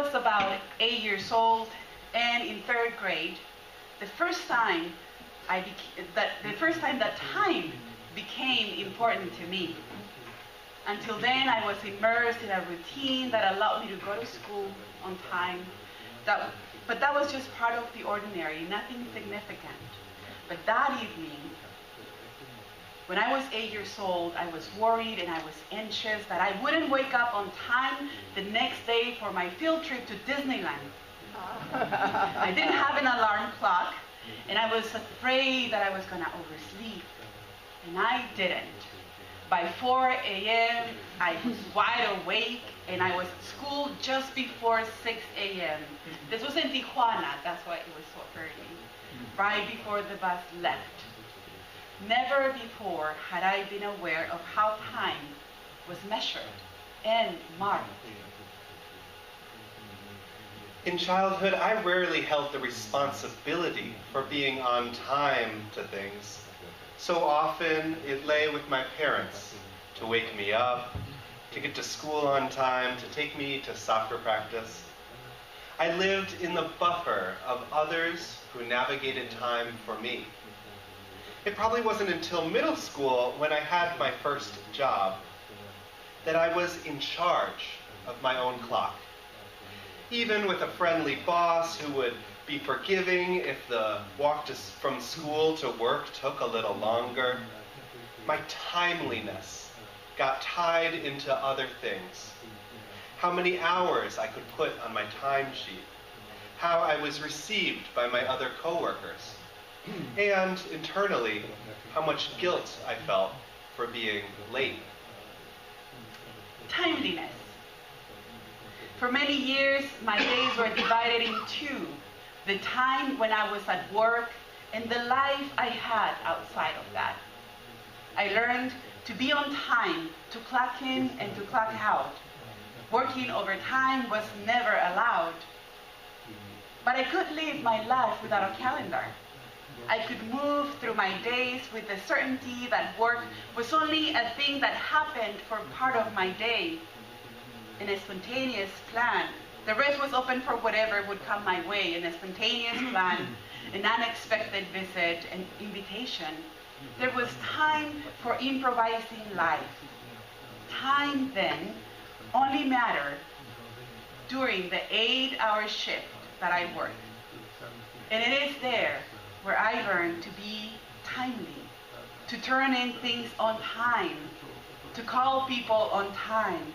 was about 8 years old and in 3rd grade, the first time that time became important to me. Until then, I was immersed in a routine that allowed me to go to school on time. But that was just part of the ordinary, nothing significant. But that evening, when I was 8 years old, I was worried and I was anxious that I wouldn't wake up on time the next day for my field trip to Disneyland. I didn't have an alarm clock, and I was afraid that I was going to oversleep. And I didn't. By 4 a.m., I was wide awake, and I was at school just before 6 a.m. This was in Tijuana, that's why it was so early, right before the bus left. Never before had I been aware of how time was measured and marked. In childhood, I rarely held the responsibility for being on time to things. So often, it lay with my parents to wake me up, to get to school on time, to take me to soccer practice. I lived in the buffer of others who navigated time for me. It probably wasn't until middle school, when I had my first job, that I was in charge of my own clock. Even with a friendly boss who would be forgiving if the walk from school to work took a little longer, my timeliness got tied into other things. How many hours I could put on my timesheet, how I was received by my other coworkers, and internally, how much guilt I felt for being late. Timeliness. For many years, my days were divided in two: the time when I was at work and the life I had outside of that. I learned to be on time, to clock in and to clock out. Working overtime was never allowed. But I could live my life without a calendar. I could move through my days with the certainty that work was only a thing that happened for part of my day, a spontaneous plan. The rest was open for whatever would come my way, a spontaneous plan, an unexpected visit, an invitation. There was time for improvising life. Time then only mattered during the 8-hour shift that I worked. And it is there where I learned to be timely, to turn in things on time, to call people on time,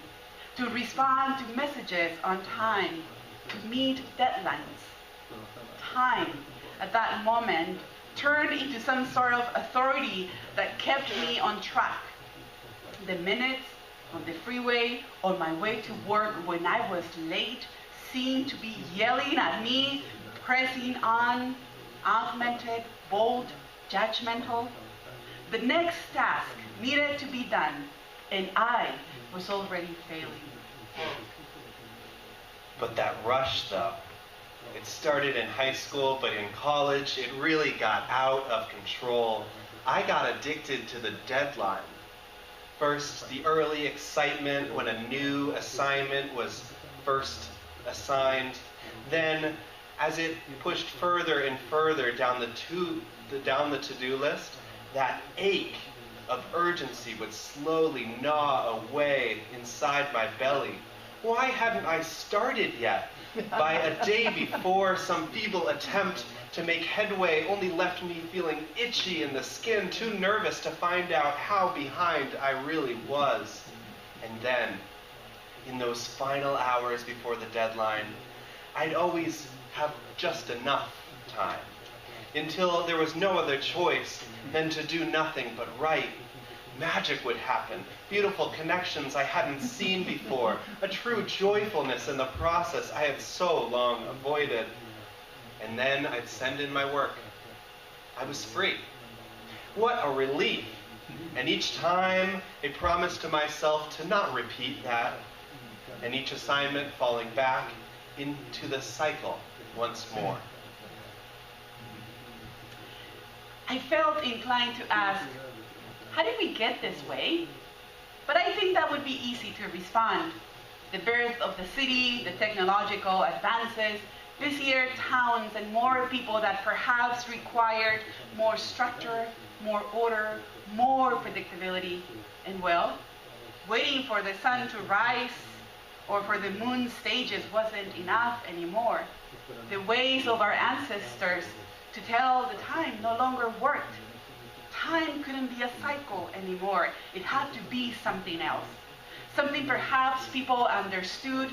to respond to messages on time, to meet deadlines. Time, at that moment, turned into some sort of authority that kept me on track. The minutes on the freeway, on my way to work when I was late, seemed to be yelling at me, pressing on, augmented, bold, judgmental. The next task needed to be done, and I was already failing. But that rush, though, it started in high school, but in college, it really got out of control. I got addicted to the deadline. First, the early excitement when a new assignment was first assigned. Then, as it pushed further and further down the to-do list, that ache of urgency would slowly gnaw away inside my belly. Why hadn't I started yet? By a day before, some feeble attempt to make headway only left me feeling itchy in the skin, too nervous to find out how behind I really was. And then, in those final hours before the deadline, I'd always have just enough time, until there was no other choice than to do nothing but write. Magic would happen, beautiful connections I hadn't seen before, a true joyfulness in the process I had so long avoided. And then I'd send in my work. I was free. What a relief. And each time a promise to myself to not repeat that, and each assignment falling back into the cycle once more. I felt inclined to ask, how did we get this way? But I think that would be easy to respond. the birth of the city, the technological advances, busier towns, and more people that perhaps required more structure, more order, more predictability. And well, waiting for the sun to rise or for the moon's stages wasn't enough anymore. The ways of our ancestors to tell the time no longer worked. Time couldn't be a cycle anymore. It had to be something else. Something perhaps people understood,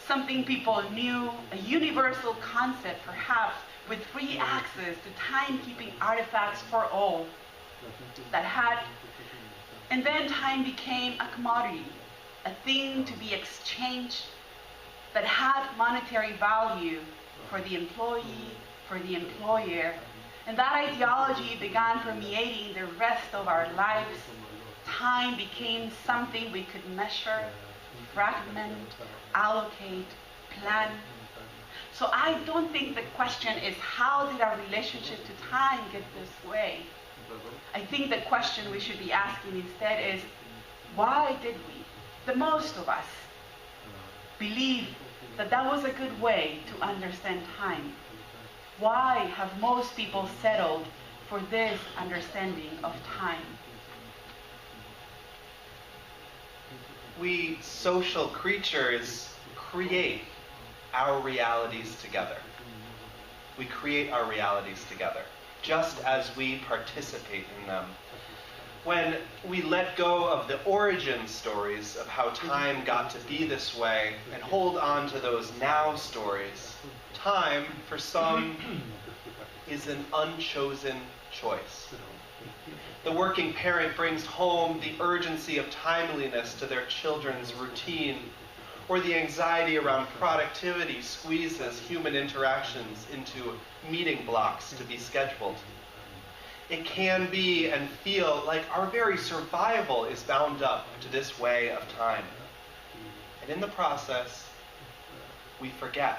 something people knew, a universal concept perhaps with free access to time-keeping artifacts for all that had. And then time became a commodity, a thing to be exchanged that had monetary value for the employee, for the employer. And that ideology began permeating the rest of our lives. Time became something we could measure, fragment, allocate, plan. So I don't think the question is how did our relationship to time get this way? I think the question we should be asking instead is, why did we, the most of us, believe that that was a good way to understand time? Why have most people settled for this understanding of time? We social creatures create our realities together. We create our realities together, just as we participate in them. When we let go of the origin stories of how time got to be this way and hold on to those now stories, time, for some, is an unchosen choice. The working parent brings home the urgency of timeliness to their children's routine, or the anxiety around productivity squeezes human interactions into meeting blocks to be scheduled. It can be and feel like our very survival is bound up to this way of time. And in the process, we forget.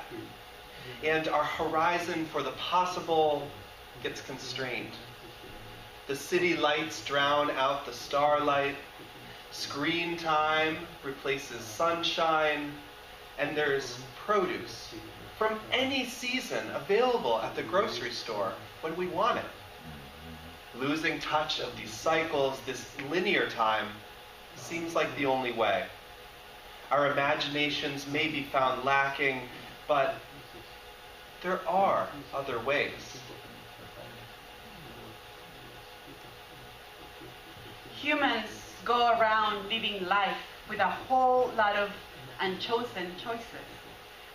And our horizon for the possible gets constrained. The city lights drown out the starlight. Screen time replaces sunshine. And there's produce from any season available at the grocery store when we want it. Losing touch of these cycles, this linear time, seems like the only way. Our imaginations may be found lacking, but there are other ways. Humans go around living life with a whole lot of unchosen choices,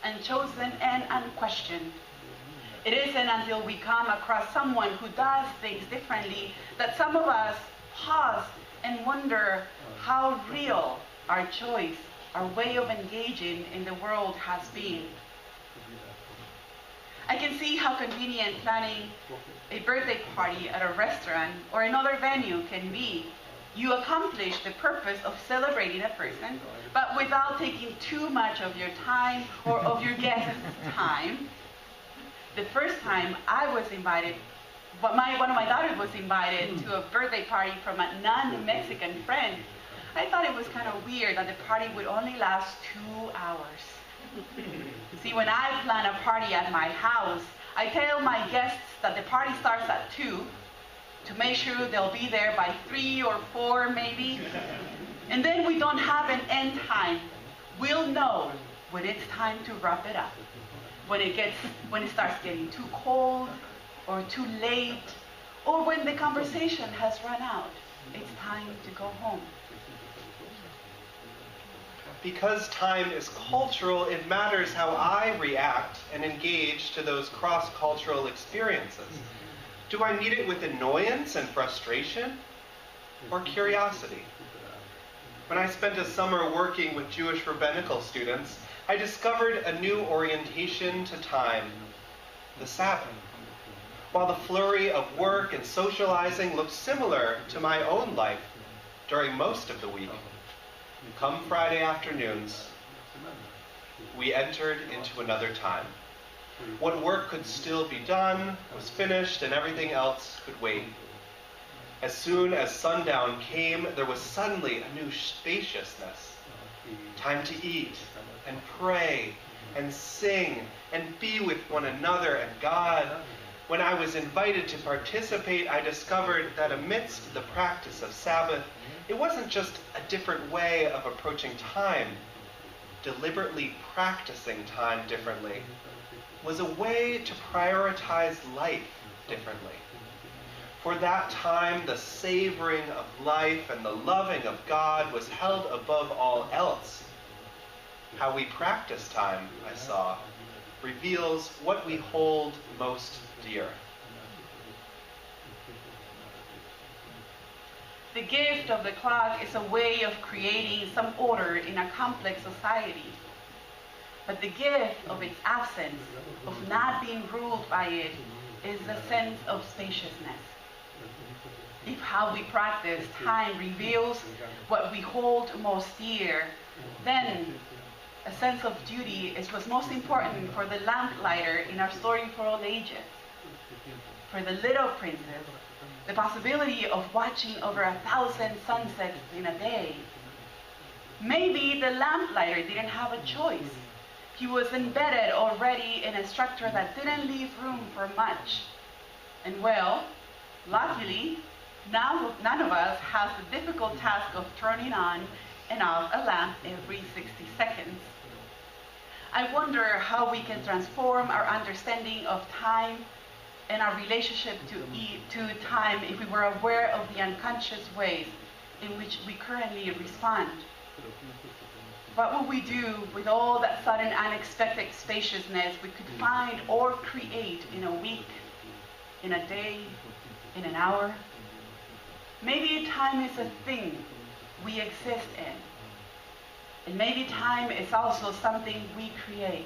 unchosen and unquestioned. It isn't until we come across someone who does things differently that some of us pause and wonder how real our choice, our way of engaging in the world has been. I can see how convenient planning a birthday party at a restaurant or another venue can be. You accomplish the purpose of celebrating a person, but without taking too much of your time or of your guest's time. The first time I was invited, one of my daughters was invited to a birthday party from a non-Mexican friend. I thought it was kind of weird that the party would only last 2 hours. See, when I plan a party at my house, I tell my guests that the party starts at 2 to make sure they'll be there by 3 or 4 maybe. And then we don't have an end time. We'll know when it's time to wrap it up. When it starts getting too cold or too late, or when the conversation has run out. It's time to go home. Because time is cultural, it matters how I react and engage to those cross-cultural experiences. Do I meet it with annoyance and frustration, or curiosity? When I spent a summer working with Jewish rabbinical students, I discovered a new orientation to time, the Sabbath. While the flurry of work and socializing looked similar to my own life during most of the week, come Friday afternoons, we entered into another time. What work could still be done was finished, and everything else could wait. As soon as sundown came, there was suddenly a new spaciousness, Time to eat and pray and sing and be with one another and God. When I was invited to participate, I discovered that amidst the practice of Sabbath, it wasn't just a different way of approaching time. Deliberately practicing time differently was a way to prioritize life differently. For that time, the savoring of life and the loving of God was held above all else. How we practice time, I saw, reveals what we hold most dear. The gift of the clock is a way of creating some order in a complex society. But the gift of its absence, of not being ruled by it, is the sense of spaciousness. If how we practice time reveals what we hold most dear, then a sense of duty is what's most important for the lamplighter in our story for all ages. For the little princess, the possibility of watching over 1,000 sunsets in a day. Maybe the lamplighter didn't have a choice. He was embedded already in a structure that didn't leave room for much. And well, luckily, none of us has the difficult task of turning on and off a lamp every 60 seconds. I wonder how we can transform our understanding of time and our relationship to time if we were aware of the unconscious ways in which we currently respond. What would we do with all that sudden unexpected spaciousness we could find or create in a week, in a day, in an hour? Maybe time is a thing we exist in. And maybe time is also something we create.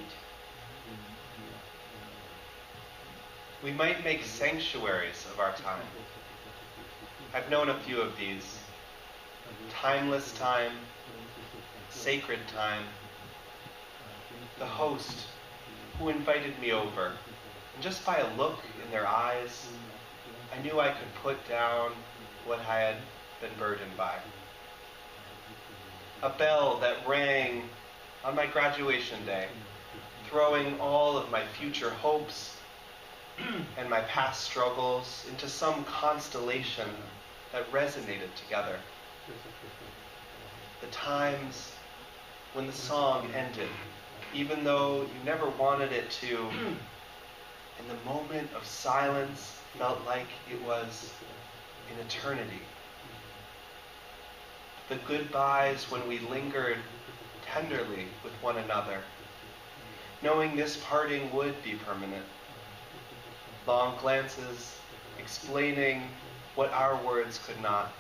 We might make sanctuaries of our time. I've known a few of these. Timeless time, sacred time. The host who invited me over, and just by a look in their eyes, I knew I could put down what I had been burdened by. A bell that rang on my graduation day, throwing all of my future hopes and my past struggles into some constellation that resonated together. The times when the song ended, even though you never wanted it to, and the moment of silence felt like it was an eternity. The goodbyes when we lingered tenderly with one another, knowing this parting would be permanent. Long glances explaining what our words could not,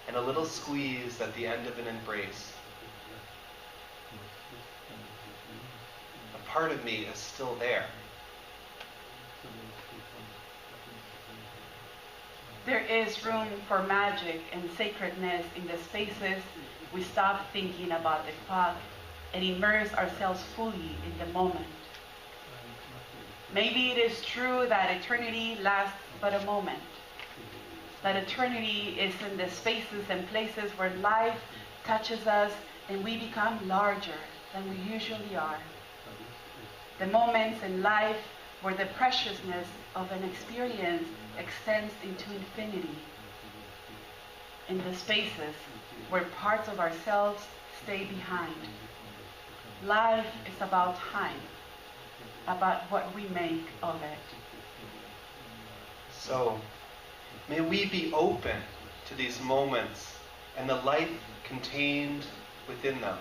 and a little squeeze at the end of an embrace. A part of me is still there. There is room for magic and sacredness in the spaces we stop thinking about the clock and immerse ourselves fully in the moment. Maybe it is true that eternity lasts but a moment. That eternity is in the spaces and places where life touches us and we become larger than we usually are. The moments in life where the preciousness of an experience extends into infinity. In the spaces where parts of ourselves stay behind. Life is about time, about what we make of it. So, may we be open to these moments and the life contained within them.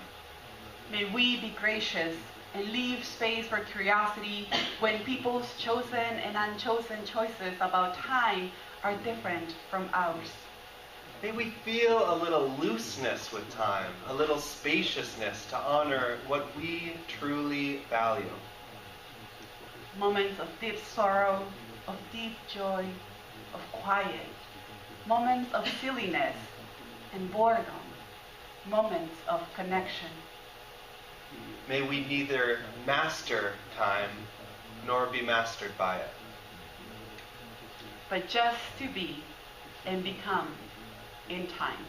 May we be gracious and leave space for curiosity when people's chosen and unchosen choices about time are different from ours. May we feel a little looseness with time, a little spaciousness to honor what we truly value. Moments of deep sorrow, of deep joy, of quiet. Moments of silliness and boredom. Moments of connection. May we neither master time nor be mastered by it. But just to be and become in time.